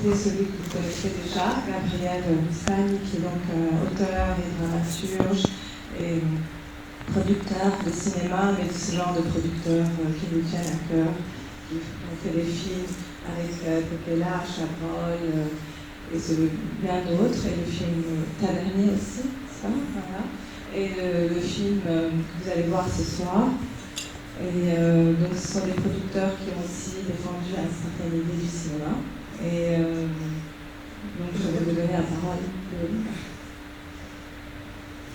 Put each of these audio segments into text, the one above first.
C'est celui que vous connaissez déjà, Gabriel Lussani, qui est donc auteur et dramaturge et producteur de cinéma, mais de ce genre de producteur qui nous tient à cœur, qui ont fait des films avec Pekela, Chabrol et bien d'autres, et le film Tavernier aussi, ça, voilà. Et le film que vous allez voir ce soir. Et donc ce sont des producteurs qui ont aussi défendu un certain idée du cinéma. Et donc je vais vous donner la parole.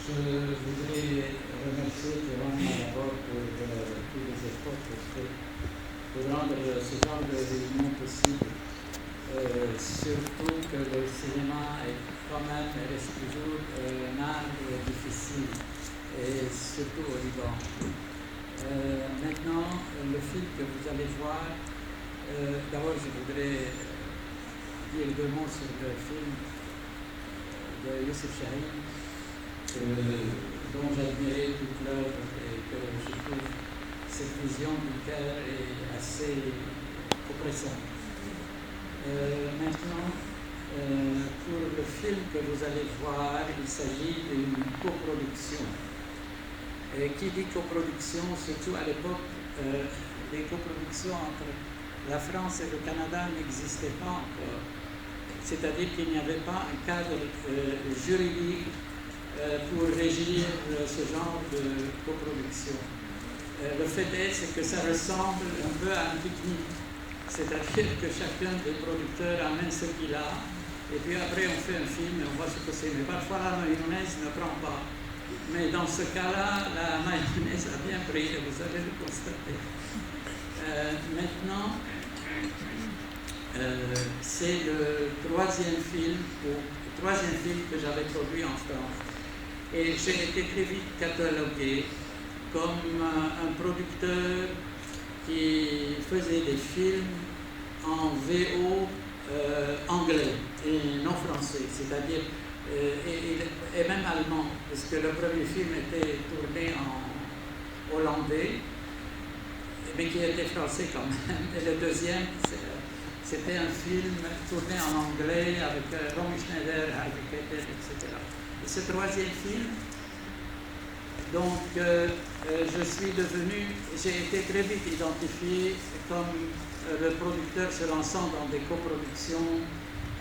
Je voudrais remercier Jérôme d'abord pour tous les efforts pour rendre ce genre de réunion possible. Surtout que le cinéma est quand même, reste toujours un art difficile, et surtout au Liban. Maintenant, le film que vous allez voir, d'abord je voudrais dire deux mots sur le film de Youssef Chahine, dont j'admirais toute l'œuvre et que je trouve cette vision du cœur est assez oppressante. Maintenant, pour le film que vous allez voir, il s'agit d'une coproduction. Et qui dit coproduction, surtout à l'époque, les coproductions entre la France et le Canada n'existaient pas encore. C'est-à-dire qu'il n'y avait pas un cadre juridique pour régir ce genre de coproduction. Le fait est, c'est que ça ressemble un peu à un pique-nique. C'est-à-dire que chacun des producteurs amène ce qu'il a, et puis après on fait un film et on voit ce que c'est. Mais parfois la mayonnaise ne prend pas. Mais dans ce cas-là, la mayonnaise a bien pris, et vous allez le constater. Maintenant, c'est le troisième film que j'avais produit en France. Et j'ai été très vite catalogué comme un producteur qui faisait des films en VO anglais et non français, c'est-à-dire et même allemand, parce que le premier film était tourné en hollandais, mais qui était français quand même, et le deuxième, c'était un film tourné en anglais avec Romy Schneider, Harvey Keitel, etc. Et ce troisième film, donc j'ai été très vite identifié comme le producteur se lançant dans des coproductions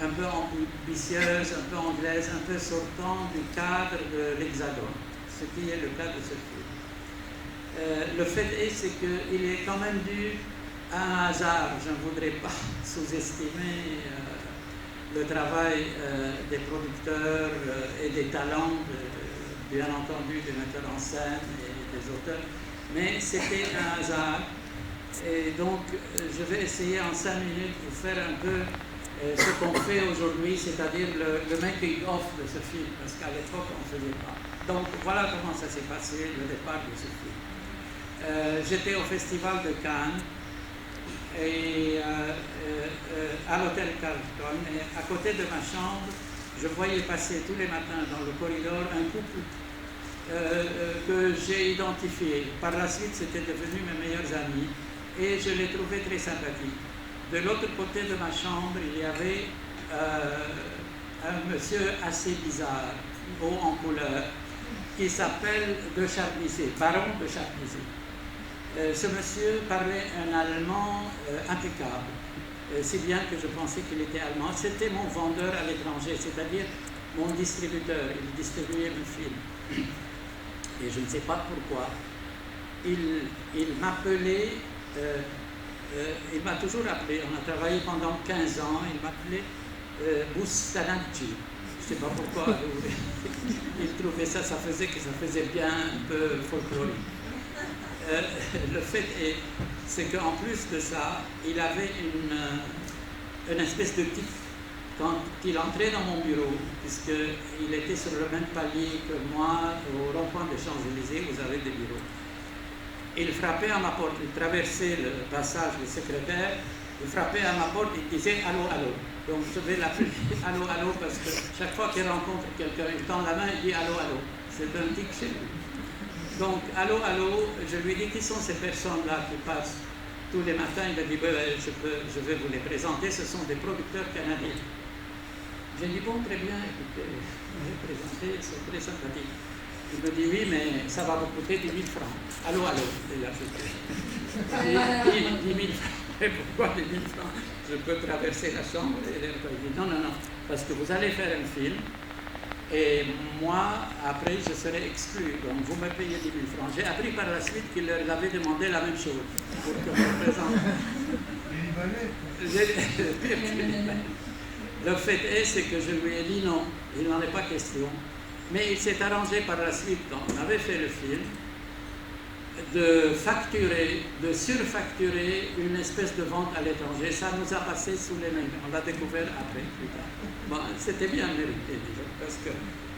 un peu ambitieuses, un peu anglaises, un peu sortant du cadre de l'Hexagone, ce qui est le cas de ce film. Le fait est, c'est qu'il est quand même dû à un hasard. Je ne voudrais pas sous-estimer le travail des producteurs et des talents, bien entendu, des metteurs en scène et des auteurs, mais c'était un hasard. Et donc, je vais essayer en 5 minutes de vous faire un peu ce qu'on fait aujourd'hui, c'est-à-dire le making-of de ce film, parce qu'à l'époque, on ne faisait pas. Donc, voilà comment ça s'est passé, le départ de ce film. J'étais au Festival de Cannes, et à l'hôtel Carlton, et à côté de ma chambre, je voyais passer tous les matins dans le corridor un couple que j'ai identifié. Par la suite, c'était devenu mes meilleurs amis, et je les trouvais très sympathiques. De l'autre côté de ma chambre, il y avait un monsieur assez bizarre, haut en couleur, qui s'appelle de Charnisay, baron de Charnisay. Ce monsieur parlait un allemand impeccable, si bien que je pensais qu'il était allemand. C'était mon vendeur à l'étranger, c'est-à-dire mon distributeur. Il distribuait mes films. Et je ne sais pas pourquoi. Il m'appelait, il m'a toujours appelé, on a travaillé pendant 15 ans, il m'appelait Bustanacci. Je ne sais pas pourquoi. Il trouvait ça faisait bien un peu folklorique. Le fait est, c'est qu'en plus de ça, il avait une espèce de tic quand il entrait dans mon bureau, puisqu'il était sur le même palier que moi, au rond-point des Champs-Élysées, vous avez des bureaux. Il frappait à ma porte, il traversait le passage du secrétaire, il frappait à ma porte, il disait « Allô, allô ». Donc je vais l'appeler « Allô, allô » parce que chaque fois qu'il rencontre quelqu'un, il tend la main et dit « Allô, allô ». C'est un tic chez lui. Donc, allô, allô, je lui dis qui sont ces personnes-là qui passent tous les matins, il m'a dit, je vais vous les présenter, ce sont des producteurs canadiens. J'ai dit, bon, très bien, écoutez, je vais présenter, c'est très sympathique. Il me dit, oui, mais ça va vous coûter 10 000 francs. Allô, il a ajouté. 10 000 francs. Et pourquoi 10 000 francs? Je peux traverser la chambre et il dit, non, parce que vous allez faire un film et moi, après, je serai exclu. Donc, vous me payez 10 000 francs. J'ai appris par la suite qu'il leur avait demandé la même chose pour que je me présente. Le fait est, c'est que je lui ai dit non, il n'en est pas question. Mais il s'est arrangé par la suite, quand on avait fait le film, de surfacturer une espèce de vente à l'étranger. Ça nous a passé sous les mains. On l'a découvert après, plus tard. Bon, c'était bien mérité déjà, parce que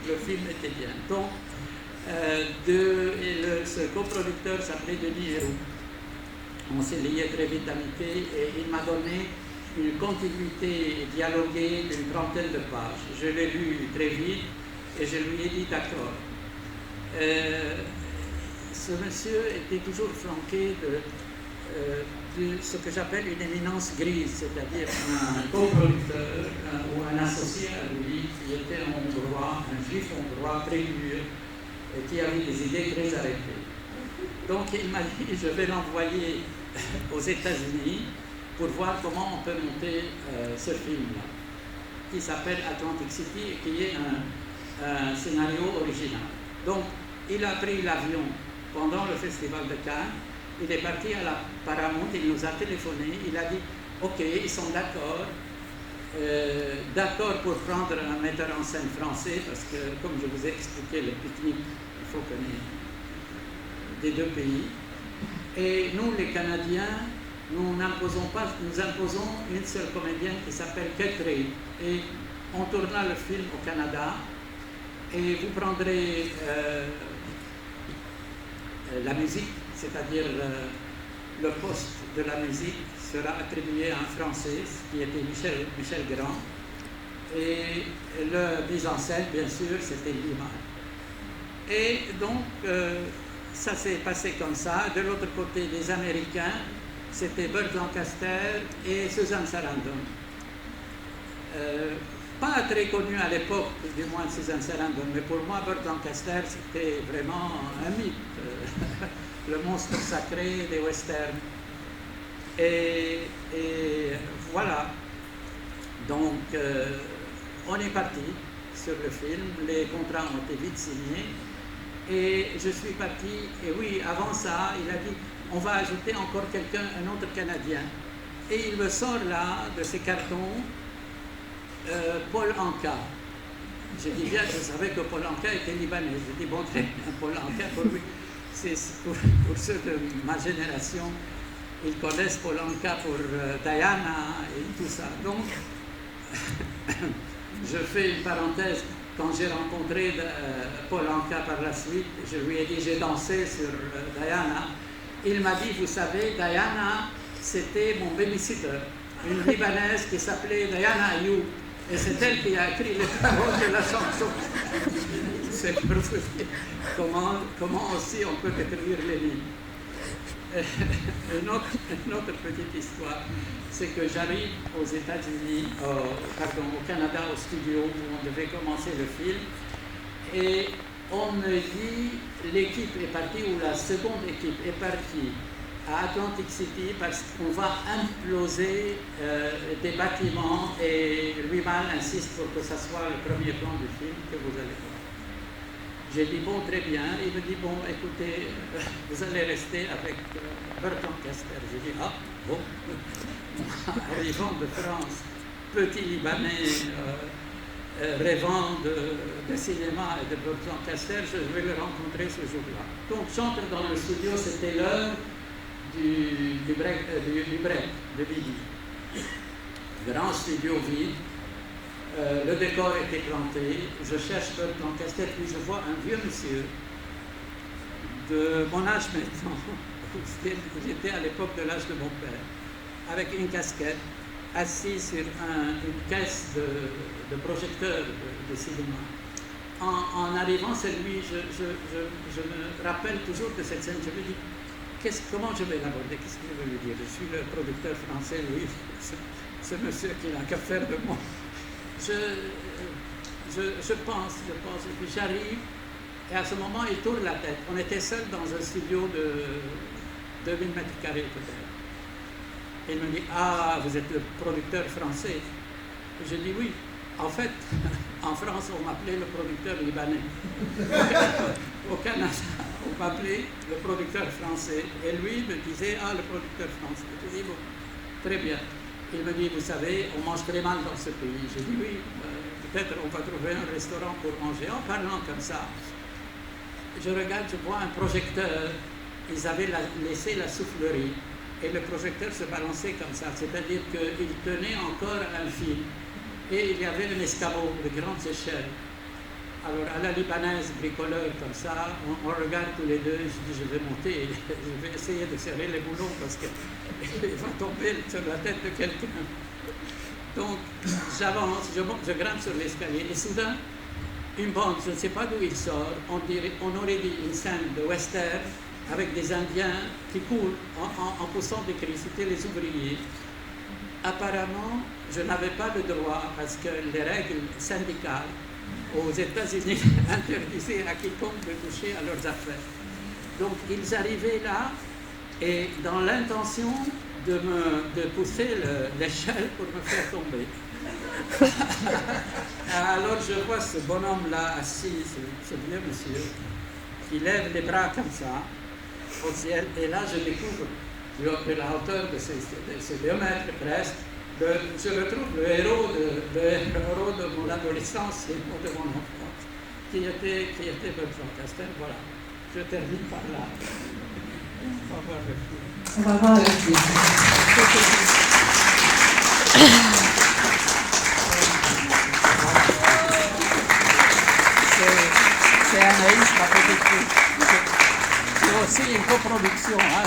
le film était bien. Donc, ce coproducteur s'appelait Denis Héroux. On s'est liés très vite d'amitié et il m'a donné une continuité dialoguée d'une trentaine de pages. Je l'ai lu très vite et je lui ai dit d'accord. Ce monsieur était toujours flanqué de ce que j'appelle une éminence grise, c'est-à-dire un coproducteur ou un associé à lui qui était un hongrois, un juif hongrois très dur et qui avait des idées très arrêtées. Donc il m'a dit, je vais l'envoyer aux États-Unis pour voir comment on peut monter ce film-là, qui s'appelle Atlantic City et qui est un scénario original. Donc il a pris l'avion pendant le festival de Cannes, il est parti à la Paramount, il nous a téléphoné, il a dit ok, ils sont d'accord, d'accord pour prendre un metteur en scène français, parce que comme je vous ai expliqué, le pique-nique, il faut connaître des deux pays. Et nous, les Canadiens, nous imposons une seule comédienne qui s'appelle Kate Ray. Et on tourna le film au Canada, et vous prendrez la musique, c'est-à-dire le poste de la musique sera attribué à un Français qui était Michel Grand, et le mise en scène, bien sûr, c'était Lima. Et donc, ça s'est passé comme ça. De l'autre côté, des Américains, c'était Burt Lancaster et Susan Sarandon. Pas très connu à l'époque, du moins Susan Sarandon, mais pour moi, Burt Lancaster, c'était vraiment un mythe, le monstre sacré des westerns. Et voilà. Donc, on est parti sur le film, les contrats ont été vite signés, et je suis parti, et oui, avant ça, il a dit, on va ajouter encore quelqu'un, un autre Canadien. Et il me sort là, de ses cartons, Paul Anka. J'ai dit bien, je savais que Paul Anka était libanais. J'ai dit, bon, très bien, Paul Anka, pour lui, c'est pour ceux de ma génération, ils connaissent Paul Anka pour Diana et tout ça. Donc, je fais une parenthèse. Quand j'ai rencontré Paul Anka par la suite, je lui ai dit, j'ai dansé sur Diana. Il m'a dit, vous savez, Diana, c'était mon babysitter, une Libanaise qui s'appelait Diana Ayou. Et c'est elle qui a écrit les paroles de la chanson. C'est pour vous dire comment aussi on peut détruire les lignes. Une autre petite histoire, c'est que j'arrive aux États-Unis, au Canada, au studio où on devait commencer le film, et on me dit l'équipe est partie, ou la seconde équipe est partie à Atlantic City parce qu'on va imploser des bâtiments, et Ruiman insiste pour que ça soit le premier plan du film que vous allez voir. J'ai dit bon, très bien. Il me dit bon, écoutez, vous allez rester avec Burt Lancaster. J'ai dit ah bon. Arrivant de France, petit Libanais rêvant de cinéma et de Burt Lancaster, je vais le rencontrer ce jour-là. Donc j'entre dans le studio, c'était l'heure du break de midi. Grand studio vide. Le décor était planté, je cherche Burt Lancaster, puis je vois un vieux monsieur de mon âge maintenant, j'étais à l'époque de l'âge de mon père, avec une casquette, assis sur une caisse de projecteur de cinéma. En arrivant, c'est lui, je me rappelle toujours de cette scène, je lui dis, comment je vais l'aborder? Qu'est-ce que je vais lui dire? Je suis le producteur français, oui, ce monsieur qui n'a qu'à faire de moi. Je pense, et puis j'arrive, et à ce moment, il tourne la tête. On était seuls dans un studio de 2000 mètres carrés peut-être. Il me dit, ah, vous êtes le producteur français. Et je dis oui. En fait, en France, on m'appelait le producteur libanais. Au Canada, on m'appelait le producteur français. Et lui me disait, ah, le producteur français. Je dis, bon, très bien. Il me dit, vous savez, on mange très mal dans ce pays. Je dis, oui, peut-être on va trouver un restaurant pour manger. En parlant comme ça, je regarde, je vois un projecteur. Ils avaient laissé la soufflerie. Et le projecteur se balançait comme ça. C'est-à-dire qu'il tenait encore un fil. Et il y avait un escabeau de grandes échelles. Alors, à la libanaise, bricoleur comme ça, on regarde tous les deux, je dis, je vais monter, je vais essayer de serrer les boulons parce qu'il va tomber sur la tête de quelqu'un. Donc, j'avance, je grimpe sur l'escalier, et soudain, une bande, je ne sais pas d'où il sort, on aurait dit une scène de western avec des Indiens qui courent en poussant des cris, c'était les ouvriers. Apparemment, je n'avais pas le droit, parce que les règles syndicales aux États-Unis interdisaient à quiconque de toucher à leurs affaires. Donc, ils arrivaient là, et dans l'intention de pousser l'échelle pour me faire tomber. Alors, je vois ce bonhomme-là assis, ce vieux monsieur, qui lève les bras comme ça, au ciel, et là, je découvre de la hauteur de ces 2 mètres presque, je retrouve le héros de mon adolescence et de mon enfance, qui était Bertrand Castel. Voilà, je termine par là. On va voir le film. On va voir le film. C'est Anaïs, ma petite fille. C'est aussi une coproduction. Hein.